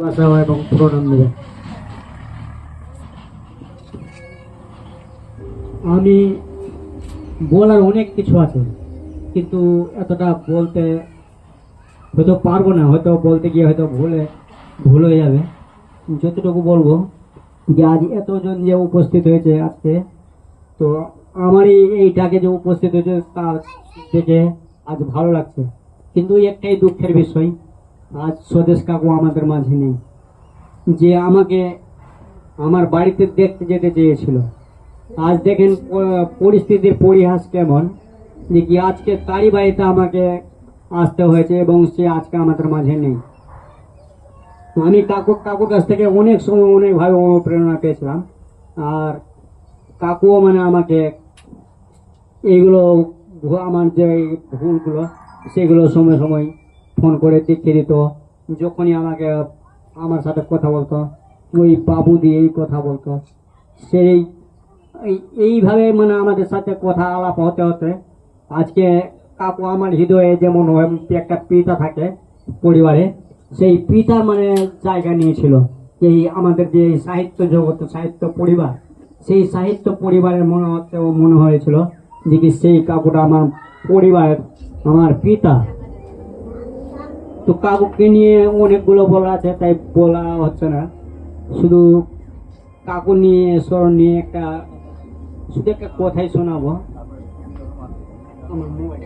ভালোবাসা এবং প্রণাম দেবেন। আমি বলার অনেক কিছু আছে, কিন্তু এতটা বলতে হয়তো পারবো না, হয়তো বলতে গিয়ে হয়তো ভুল হয়ে যাবে। যতটুকু বলবো যে আজ এতজন যে উপস্থিত হয়েছে আজকে, তো আমার এই ডাকে যে উপস্থিত হয়েছে তা দেখে আজ ভালো লাগছে। কিন্তু একটাই দুঃখের বিষয়, আজ স্বদেশ কাকু আমাদের মাঝে নেই, যে আমাকে আমার বাড়িতে দেখতে যেতে চেয়েছিল। আজ দেখেন পরিস্থিতির পরিহাস কেমন, যে কি আজকে তারই বাড়িতে আমাকে আসতে হয়েছে এবং সে আজকে আমাদের মাঝে নেই। আমি কাকুর কাছ থেকে অনেক সময় অনেকভাবে অনুপ্রেরণা পেয়েছিলাম। আর কাকুও মানে আমাকে এইগুলো আমার যে ভুলগুলো সেগুলো সময় সময় ফোন করে দেখিয়ে দিত। যখনই আমাকে আমার সাথে কথা বলতো, ওই বাবু দিয়ে এই কথা বলতো, সেই এইভাবে মানে আমাদের সাথে কথা আলাপ হতে হতে আজকে কাকু আমার হৃদয়ে যেমন একটা পিতা থাকে পরিবারে, সেই পিতার মানে জায়গা নিয়েছিল। এই আমাদের যে সাহিত্য জগৎ, সাহিত্য পরিবার, সেই সাহিত্য পরিবারের মনে হয়েছিল যে কি সেই কাকুটা আমার পরিবারের, আমার পিতা। তো কাকুকে নিয়ে অনেকগুলো বলা আছে, তাই বলা হচ্ছে না। শুধু কাকু নিয়ে স্মরণ নিয়ে শুধু একটা কথাই শোনাবো। আমার মোবাইল